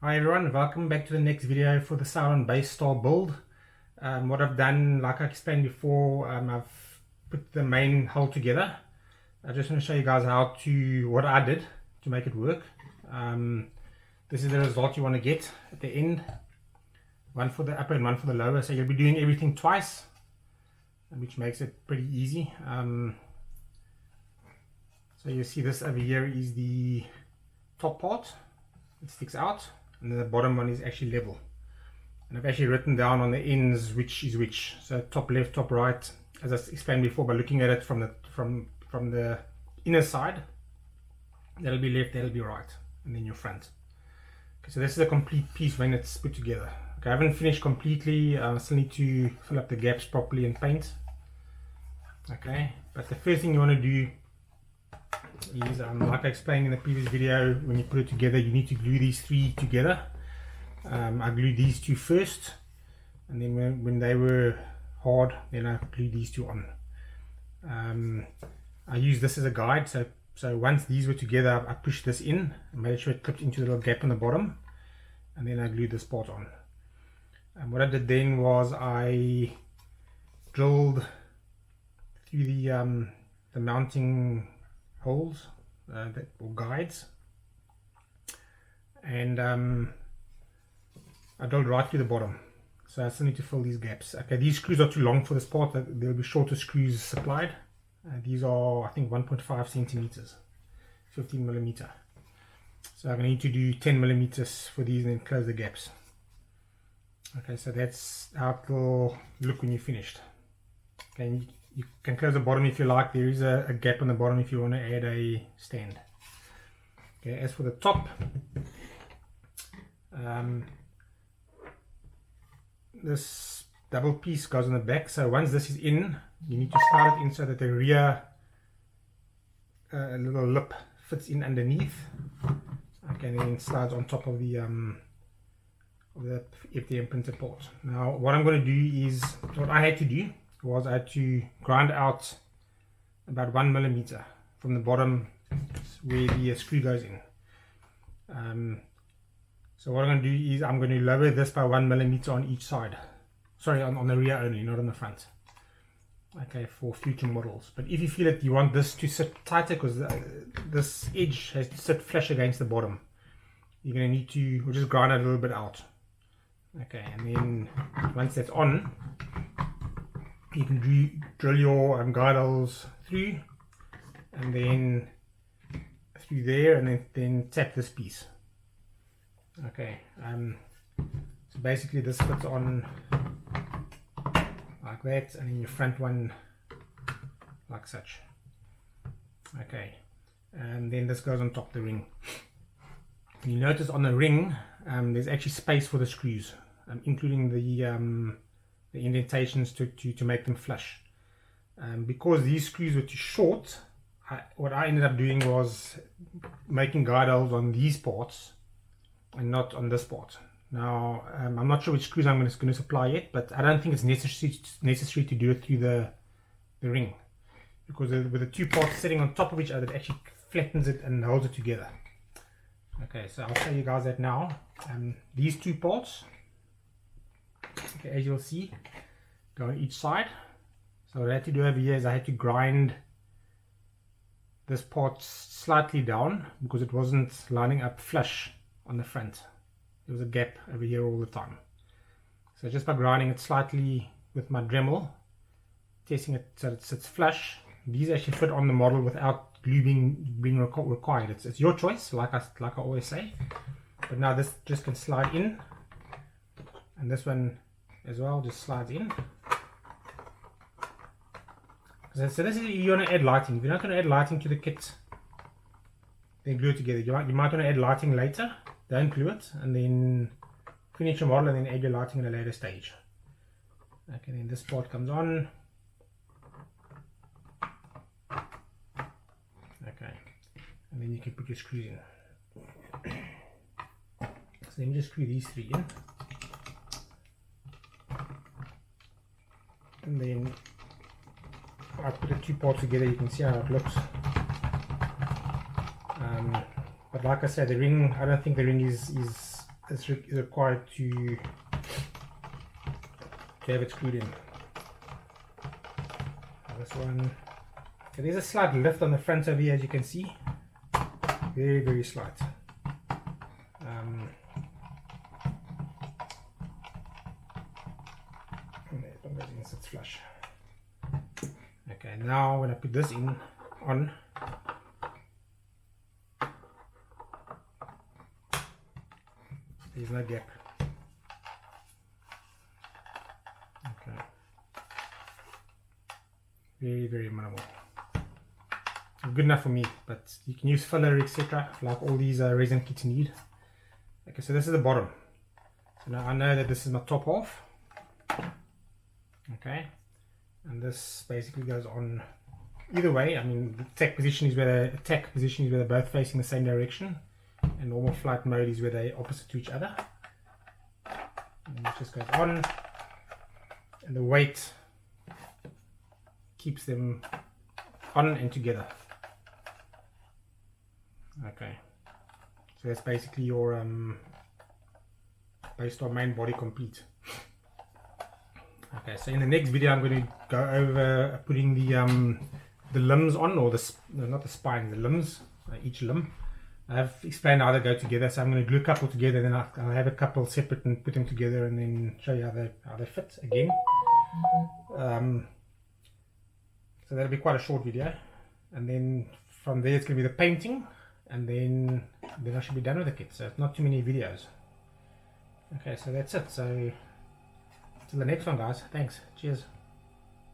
Hi everyone, welcome back to the next video for the Cylon Battlestar build. What I've done, like I explained before, I've put the main hull together. I just want to show you guys what I did to make it work. This is the result you want to get at the end. One for the upper and one for the lower, so you'll be doing everything twice, which makes it pretty easy. So you see this over here is the top part. It sticks out, and then the bottom one is actually level. And I've actually written down on the ends which is which. So top left, top right, as I explained before, by looking at it from the inner side, that'll be left, that'll be right, and then your front. Okay, so this is a complete piece when it's put together. Okay, I haven't finished completely. I still need to fill up the gaps properly and paint. Okay, but the first thing you want to do is, like I explained in the previous video, when you put it together, you need to glue these three together. I glued these two first, and then when they were hard, then I glued these two on. I used this as a guide, so once these were together, I pushed this in and made sure it clipped into the little gap on the bottom, and then I glued this part on. And what I did then was I drilled through the mounting holes or guides, and I drilled right through the bottom, so I still need to fill these gaps. Okay, these screws are too long for this part. There will be shorter screws supplied. These are, I think, 1.5 centimeters, 15 millimeter. So I'm going to need to do 10 millimeters for these and then close the gaps. Okay, so that's how it will look when you're finished. Okay, you can close the bottom if you like. There is a gap on the bottom if you want to add a stand. Okay, as for the top, this double piece goes on the back. So once this is in, you need to slide it in so that the rear little lip fits in underneath. Okay, and then it slides on top of the FDM printer port. Now what I'm going to do is, what I had to do was I had to grind out about 1 millimeter from the bottom where the screw goes in. So what I'm going to do is I'm going to lower this by 1 millimeter on each side. Sorry, on the rear only, not on the front. Okay, for future models. But if you feel that you want this to sit tighter, because this edge has to sit flush against the bottom, you're going to need to just grind it a little bit out. Okay, and then once that's on, you can drill your guide holes through, and then through there, and then tap this piece. Okay, so basically this fits on like that, and then your front one like such. Okay, and then this goes on top of the ring. You notice on the ring there's actually space for the screws, including the indentations to make them flush. Because these screws were too short, what I ended up doing was making guide holes on these parts and not on this part. Now I'm not sure which screws I'm going to supply yet, but I don't think it's necessary to do it through the ring, because with the two parts sitting on top of each other, it actually flattens it and holds it together. Okay, so I'll show you guys that now. These two parts, okay, as you'll see, go on each side. So what I had to do over here is I had to grind this part slightly down because it wasn't lining up flush on the front. There was a gap over here all the time. So just by grinding it slightly with my Dremel, testing it so it sits flush, these actually fit on the model without glue being required. It's your choice, like I always say. But now this just can slide in, and this one as well just slides in. So this is, you want to add lighting. If you're not going to add lighting to the kit, then glue it together. You might want to add lighting later. Don't glue it, and then finish your model and then add your lighting at a later stage. Okay, then this part comes on. Okay, and then you can put your screws in. So let me just screw these three in, and then I put the two parts together. You can see how it looks. But like I said, the ring, I don't think the ring is is required to have it screwed in. This one, so there's a slight lift on the front over here, as you can see, very, very slight. It's flush. Okay, now when I put this on, there's no gap. Okay, very, very minimal. Good enough for me, but you can use filler, etc., like all these resin kits need. Okay, so this is the bottom. So now I know that this is my top half. Okay, and this basically goes on either way. I mean, the attack position is where they're both facing the same direction, and normal flight mode is where they're opposite to each other. And it just goes on, and the weight keeps them on and together. Okay, so that's basically your Battlestar main body complete. Okay, so in the next video I'm going to go over putting the limbs on, or not the spine, the limbs, each limb. I've explained how they go together, so I'm going to glue a couple together, then I'll have a couple separate and put them together, and then show you how they fit again. So that'll be quite a short video, and then from there it's going to be the painting, and then I should be done with the kit. So it's not too many videos. Okay, so that's it. So till the next one, guys. Thanks. Cheers.